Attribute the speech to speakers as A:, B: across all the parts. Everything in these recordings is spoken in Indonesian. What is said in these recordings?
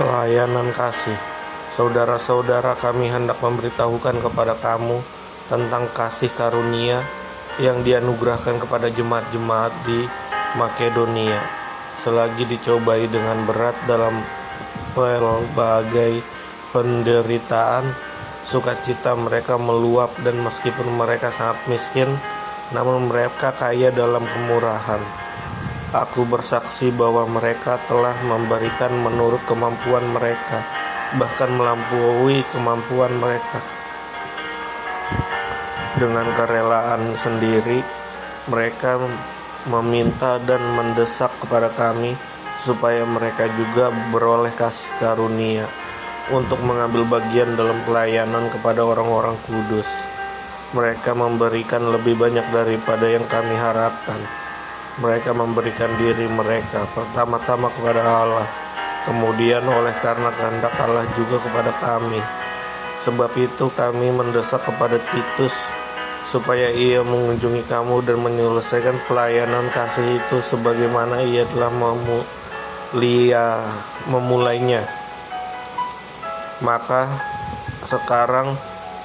A: Pelayanan kasih. Saudara-saudara, kami hendak memberitahukan kepada kamu tentang kasih karunia yang dianugerahkan kepada jemaat-jemaat di Makedonia. Selagi dicobai dengan berat dalam pelbagai penderitaan, sukacita mereka meluap, dan meskipun mereka sangat miskin, namun mereka kaya dalam kemurahan. Aku bersaksi bahwa mereka telah memberikan menurut kemampuan mereka, bahkan melampaui kemampuan mereka. Dengan kerelaan sendiri, mereka meminta dan mendesak kepada kami supaya mereka juga beroleh kasih karunia untuk mengambil bagian dalam pelayanan kepada orang-orang kudus. Mereka memberikan lebih banyak daripada yang kami harapkan. Mereka memberikan diri mereka pertama-tama kepada Allah, kemudian oleh karena kehendak Allah juga kepada kami. Sebab itu kami mendesak kepada Titus supaya ia mengunjungi kamu dan menyelesaikan pelayanan kasih itu sebagaimana ia telah memulainya. Maka sekarang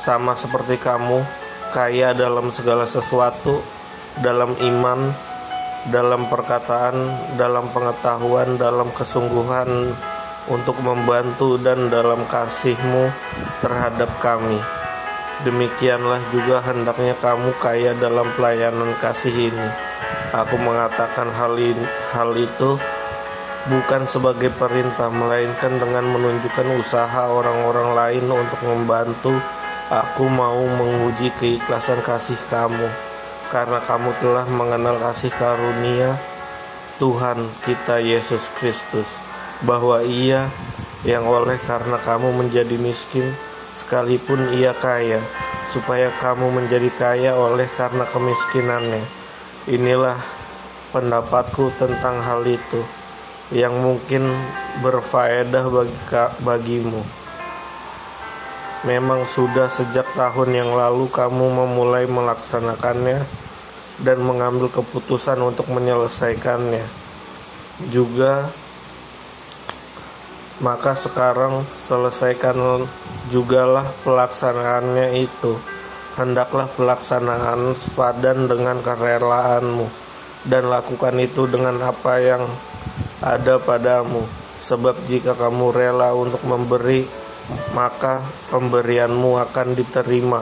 A: sama seperti kamu, kaya dalam segala sesuatu, dalam iman, dalam perkataan, dalam pengetahuan, dalam kesungguhan untuk membantu, dan dalam kasihmu terhadap kami. Demikianlah juga hendaknya kamu kaya dalam pelayanan kasih ini. Aku mengatakan hal itu bukan sebagai perintah, melainkan dengan menunjukkan usaha orang-orang lain untuk membantu. Aku mau menguji keikhlasan kasih kamu, karena kamu telah mengenal kasih karunia Tuhan kita Yesus Kristus, bahwa Ia yang oleh karena kamu menjadi miskin, sekalipun Ia kaya, supaya kamu menjadi kaya oleh karena kemiskinannya. Inilah pendapatku tentang hal itu, yang mungkin berfaedah bagimu. Memang sudah sejak tahun yang lalu kamu memulai melaksanakannya dan mengambil keputusan untuk menyelesaikannya juga. Maka sekarang selesaikan jugalah pelaksanaannya itu. Hendaklah pelaksanaan sepadan dengan kerelaanmu, dan lakukan itu dengan apa yang ada padamu. Sebab jika kamu rela untuk memberi, maka pemberianmu akan diterima.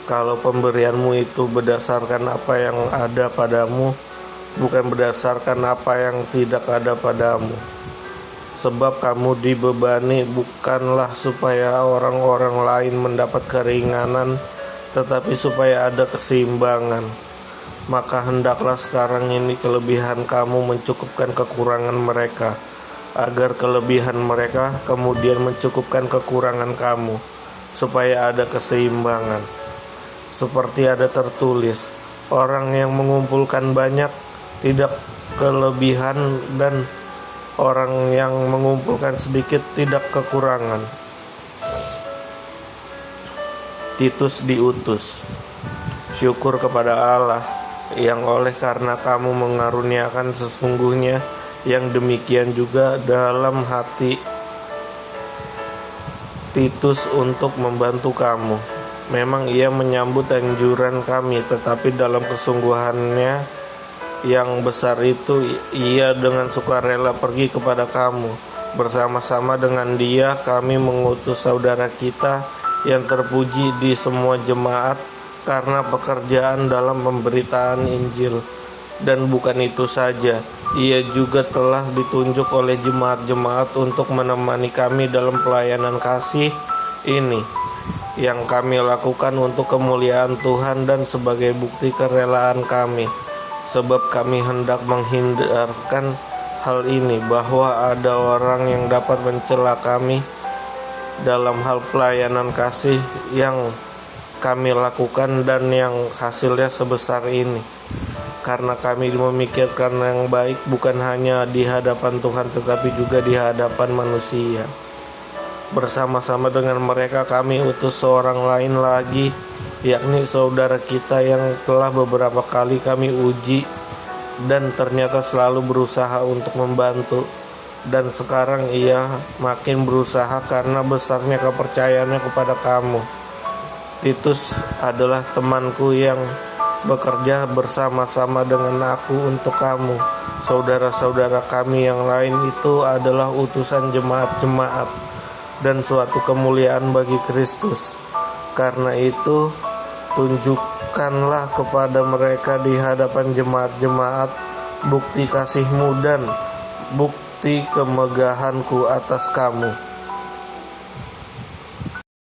A: Kalau pemberianmu itu berdasarkan apa yang ada padamu, bukan berdasarkan apa yang tidak ada padamu. Sebab kamu dibebani bukanlah supaya orang-orang lain mendapat keringanan, tetapi supaya ada keseimbangan. Maka hendaklah sekarang ini kelebihan kamu mencukupkan kekurangan mereka, agar kelebihan mereka kemudian mencukupkan kekurangan kamu, supaya ada keseimbangan. Seperti ada tertulis, orang yang mengumpulkan banyak tidak kelebihan, dan orang yang mengumpulkan sedikit tidak kekurangan. Titus diutus. Syukur kepada Allah yang oleh karena kamu mengaruniakan sesungguhnya yang demikian juga dalam hati Titus untuk membantu kamu. Memang ia menyambut anjuran kami, tetapi dalam kesungguhannya yang besar itu ia dengan sukarela pergi kepada kamu. Bersama-sama dengan dia kami mengutus saudara kita yang terpuji di semua jemaat karena pekerjaan dalam pemberitaan Injil. Dan bukan itu saja, ia juga telah ditunjuk oleh jemaat-jemaat untuk menemani kami dalam pelayanan kasih ini, yang kami lakukan untuk kemuliaan Tuhan dan sebagai bukti kerelaan kami. Sebab kami hendak menghindarkan hal ini, bahwa ada orang yang dapat mencela kami dalam hal pelayanan kasih yang kami lakukan dan yang hasilnya sebesar ini. Karena kami memikirkan yang baik bukan hanya di hadapan Tuhan, tetapi juga di hadapan manusia. Bersama-sama dengan mereka kami utus seorang lain lagi, yakni saudara kita yang telah beberapa kali kami uji dan ternyata selalu berusaha untuk membantu. dan sekarang ia makin berusaha karena besarnya kepercayaannya kepada kamu. Titus adalah temanku yang bekerja bersama-sama dengan aku untuk kamu. Saudara-saudara kami yang lain itu adalah utusan jemaat-jemaat dan suatu kemuliaan bagi Kristus. Karena itu, tunjukkanlah kepada mereka di hadapan jemaat-jemaat bukti kasihmu dan bukti kemegahanku atas kamu.